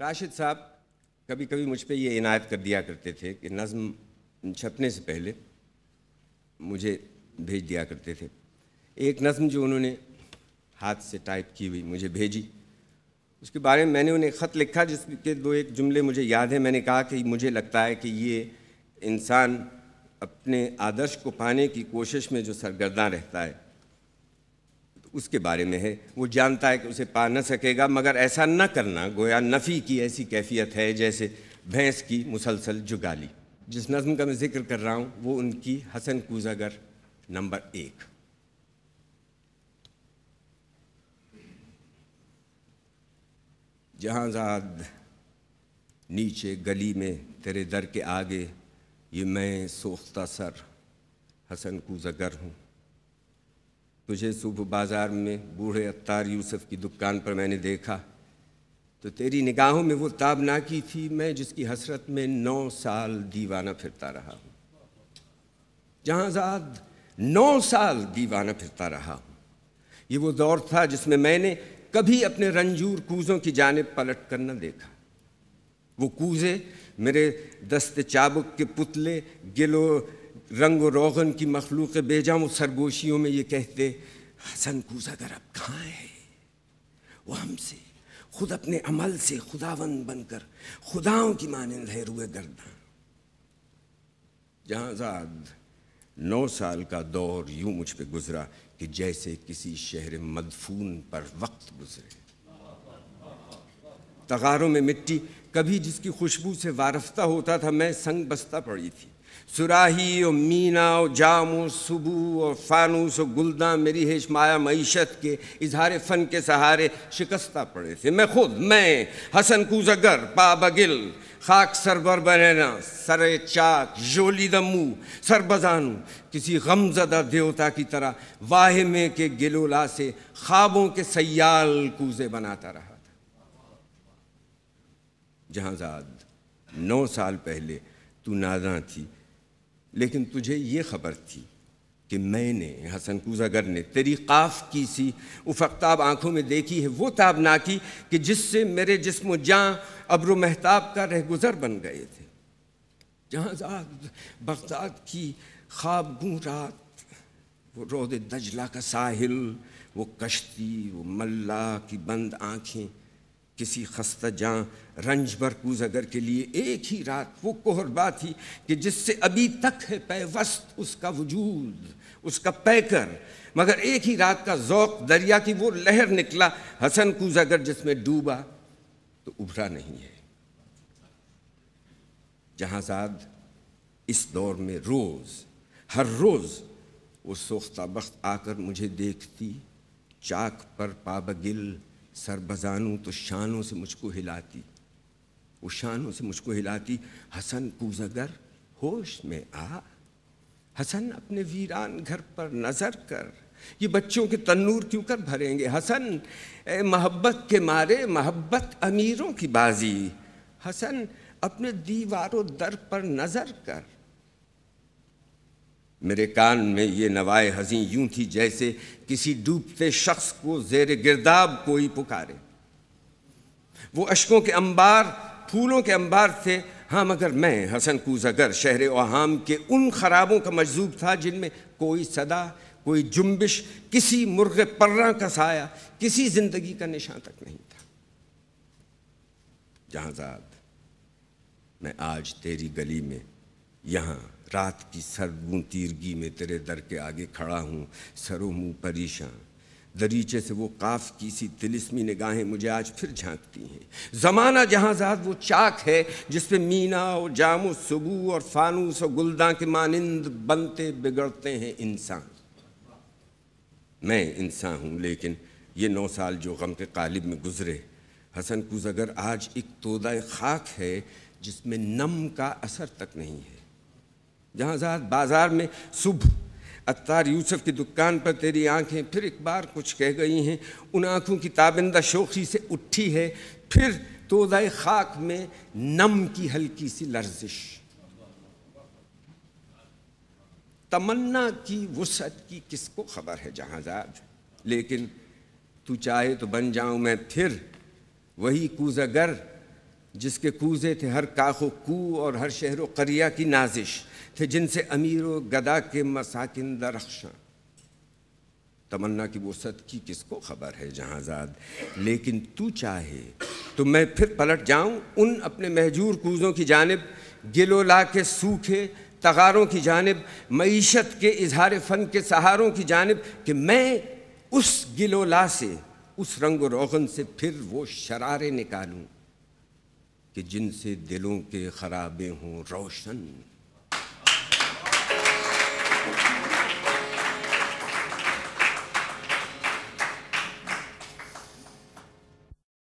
راشد صاحب کبھی کبھی مجھ پہ یہ عنایت کر دیا کرتے تھے کہ نظم چھپنے سے پہلے مجھے بھیج دیا کرتے تھے. ایک نظم جو انہوں نے ہاتھ سے ٹائپ کی ہوئی مجھے بھیجی، اس کے بارے میں نے انہیں خط لکھا جس کے دو ایک جملے مجھے یاد ہیں. میں نے کہا کہ مجھے لگتا ہے کہ یہ انسان اپنے آدرش کو پانے کی کوشش میں جو سرگرداں رہتا ہے اس کے بارے میں ہے. وہ جانتا ہے کہ اسے پا نہ سکے گا، مگر ایسا نہ کرنا گویا نفی کی ایسی کیفیت ہے جیسے بھینس کی مسلسل جگالی. جس نظم کا میں ذکر کر رہا ہوں وہ ان کی حسن کوزہ گر نمبر 1. جہاں زاد نیچے گلی میں تیرے در کے آگے، یہ میں سوختہ سر حسن کوزہ گر ہوں. تجھے صبح بازار میں بوڑھے عطار یوسف کی دکان پر میں نے دیکھا تو تیری نگاہوں میں وہ تابناکی تھی میں جس کی حسرت میں 9 سال دیوانہ پھرتا رہا ہوں. جہاں زاد 9 سال دیوانہ پھرتا رہا ہوں. یہ وہ دور تھا جس میں نے کبھی اپنے رنجور کوزوں کی جانب پلٹ کر نہ دیکھا. وہ کوزے میرے دست چابک کے پتلے گل و رنگ و روغن کی مخلوق بیجاں وہ سرگوشیوں میں یہ کہتے، حسن کوزہ گر اب کہاں ہے؟ وہ ہم سے خود اپنے عمل سے خداوند بن کر خداؤں کی مانند ہے روئے گرداں. جہاں زاد 9 سال کا دور یوں مجھ پہ گزرا کہ جیسے کسی شہر مدفون پر وقت گزرے. تغاروں میں مٹی کبھی جس کی خوشبو سے وارفتہ ہوتا تھا میں سنگ بستہ پڑی تھی. سراہی اور مینا اور جام و سبو اور فانوس و گلداں میری ہیش مایا معیشت کے اظہار فن کے سہارے شکستہ پڑے تھے. میں خود میں حسن کوزہ گر پا بگل خاک سربر بنینا سر چاک جولی دمو سر بزانو کسی غمزدہ دیوتا کی طرح واہمے کے گلولا سے خوابوں کے سیال کوزے بناتا رہا تھا. جہاں زاد 9 سال پہلے تو ناداں تھی، لیکن تجھے یہ خبر تھی کہ میں نے حسن کوزہ گر نے تیری قاف کی سی افقتاب آنکھوں میں دیکھی ہے وہ تابناکی کہ جس سے میرے جسم و جاں ابر و مہتاب کا رہ گزر بن گئے تھے. جہاں زاد بغداد کی خواب گوں رات، وہ رود دجلہ کا ساحل، وہ کشتی، وہ ملا کی بند آنکھیں، کسی خستہ جاں رنج بر کوزہ گر کے لیے ایک ہی رات وہ کہربا تھی کہ جس سے ابھی تک ہے پیوست اس کا وجود، اس کا پیکر، مگر ایک ہی رات کا ذوق دریا کی وہ لہر نکلا. حسن کوزہ گر جس میں ڈوبا تو ابھرا نہیں ہے. جہاں زاد اس دور میں روز ہر روز وہ سوختہ بخت آ کر مجھے دیکھتی، چاک پر پابگل سر بزانوں تو شانوں سے مجھ کو ہلاتی، وہ شانوں سے مجھ کو ہلاتی. حسن کوزہ گر ہوش میں آ، حسن اپنے ویران گھر پر نظر کر، یہ بچوں کے تنور کیوں کر بھریں گے؟ حسن اے محبت کے مارے محبت امیروں کی بازی، حسن اپنے دیوار و در پر نظر کر. میرے کان میں یہ نوائے حزیں یوں تھی جیسے کسی ڈوبتے شخص کو زیر گرداب کوئی پکارے. وہ اشکوں کے انبار پھولوں کے انبار تھے، ہاں مگر میں حسن کوزہ گر شہر اوہام کے ان خرابوں کا مجذوب تھا جن میں کوئی صدا، کوئی جنبش، کسی مرغ پراں کا سایہ، کسی زندگی کا نشان تک نہیں تھا. جہاں زاد میں آج تیری گلی میں یہاں رات کی سرد تیرگی میں تیرے در کے آگے کھڑا ہوں، سر و منہ پریشاں. دریچے سے وہ قاف کی سی طلسمی نگاہیں مجھے آج پھر جھانکتی ہیں. زمانہ جہاں زاد وہ چاک ہے جس پہ مینا اور جام و سبو اور فانوس اور گلداں کے مانند بنتے بگڑتے ہیں انسان. میں انسان ہوں، لیکن یہ 9 سال جو غم کے قالب میں گزرے، حسن کوزہ گر آج ایک تودہ خاک ہے جس میں نم کا اثر تک نہیں ہے. جہاں زاد بازار میں صبح عطار یوسف کی دکان پر تیری آنکھیں پھر ایک بار کچھ کہہ گئی ہیں. ان آنکھوں کی تابندہ شوخی سے اٹھی ہے پھر تودہ خاک میں نم کی ہلکی سی لرزش. تمنا کی وسعت کی کس کو خبر ہے جہاں زاد، لیکن تو چاہے تو بن جاؤں میں پھر وہی کوزہ گر جس کے کوزے تھے ہر کاخ و کو اور ہر شہر و قریہ کی نازش، تھے جن سے امیر و گدا کے مساکن درخشاں۔ تمنا کی وسعت کی کس کو خبر ہے جہاں زاد، لیکن تو چاہے تو میں پھر پلٹ جاؤں ان اپنے مہجور کوزوں کی جانب، گل و لا کے سوکھے تغاروں کی جانب، معیشت کے اظہار فن کے سہاروں کی جانب، کہ میں اس گل و لا سے، اس رنگ و روغن سے پھر وہ شرارے نکالوں کہ جن سے دلوں کے خرابے ہوں روشن۔